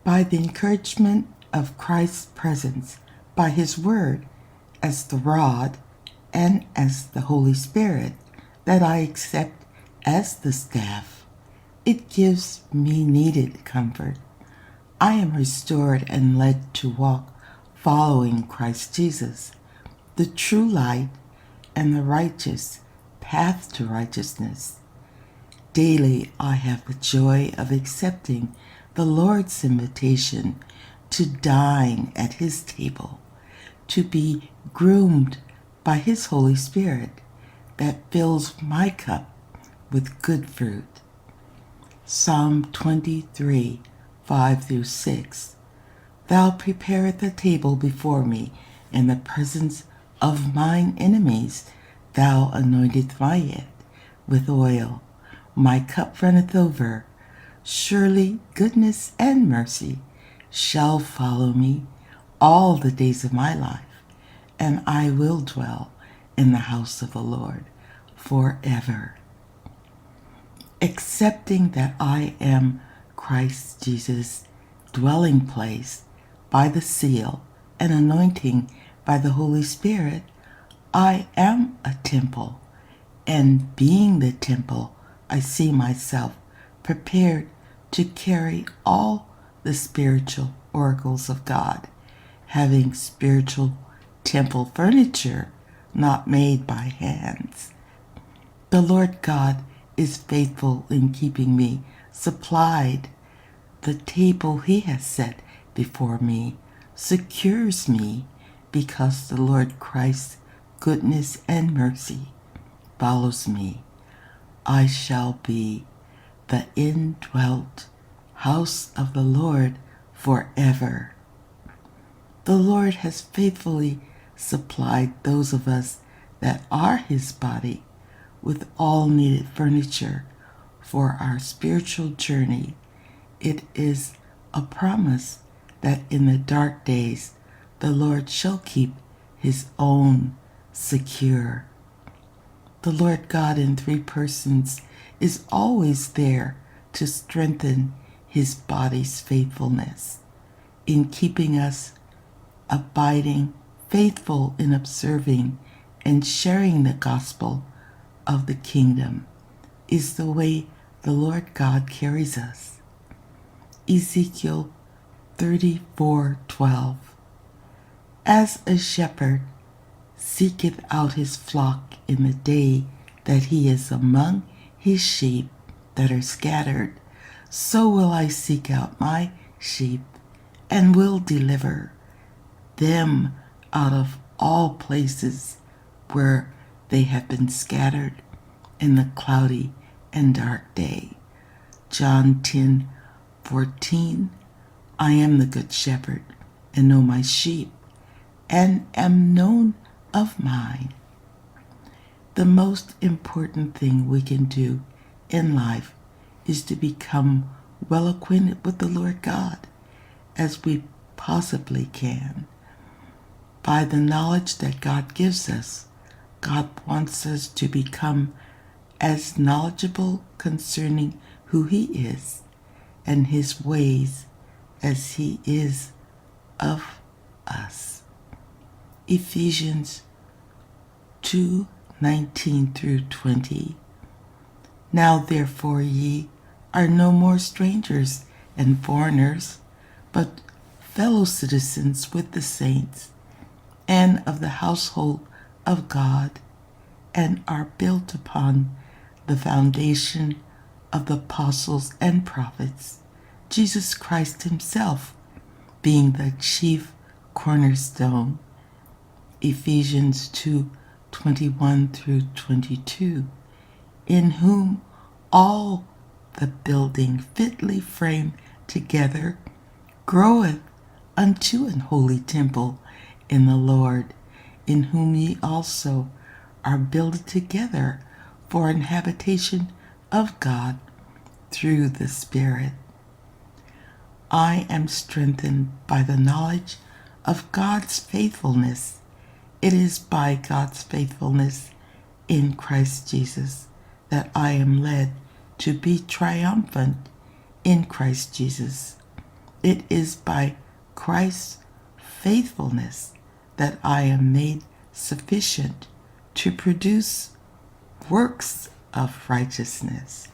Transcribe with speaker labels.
Speaker 1: by the encouragement of Christ's presence, by his word as the rod and as the Holy Spirit that I accept as the staff. It gives me needed comfort. I am restored and led to walk following Christ Jesus, the true light and the righteous path to righteousness. Daily I have the joy of accepting the Lord's invitation to dine at his table, to be groomed by his Holy Spirit that fills my cup with good fruit. Psalm 23, 5-6. Thou preparest the table before me in the presence of mine enemies. Thou anointest my head with oil. My cup runneth over. Surely goodness and mercy shall follow me all the days of my life, and I will dwell in the house of the Lord forever. Accepting that I am Christ Jesus' dwelling place by the seal and anointing by the Holy Spirit, I am a temple, and being the temple, I see myself prepared to carry all the spiritual oracles of God, having spiritual temple furniture not made by hands. The Lord God is faithful in keeping me supplied. The table he has set before me secures me, because the Lord Christ's goodness and mercy follows me. I shall be the indwelt house of the Lord forever. The Lord has faithfully supplied those of us that are his body with all needed furniture for our spiritual journey. It is a promise that in the dark days the Lord shall keep his own secure. The Lord God in three persons is always there to strengthen his body's faithfulness in keeping us abiding, faithful in observing and sharing the gospel of the kingdom is the way the Lord God carries us. Ezekiel 34:12. As a shepherd seeketh out his flock in the day that he is among his sheep that are scattered, so will I seek out my sheep and will deliver them out of all places where they have been scattered in the cloudy and dark day. John 10:14. I am the good shepherd, and know my sheep, and am known of mine. The most important thing we can do in life is to become well acquainted with the Lord God as we possibly can. By the knowledge that God gives us, God wants us to become as knowledgeable concerning who he is and his ways as he is of us. Ephesians 2:19-20. Now therefore ye are no more strangers and foreigners, but fellow citizens with the saints, and of the household of God, and are built upon the foundation of the apostles and prophets, Jesus Christ himself being the chief cornerstone. Ephesians 2:21-22. In whom all the building fitly framed together groweth unto an holy temple in the Lord, in whom ye also are builded together for an habitation of God through the Spirit. I am strengthened by the knowledge of God's faithfulness. It is by God's faithfulness in Christ Jesus that I am led to be triumphant in Christ Jesus. It is by Christ's faithfulness that I am made sufficient to produce works of righteousness.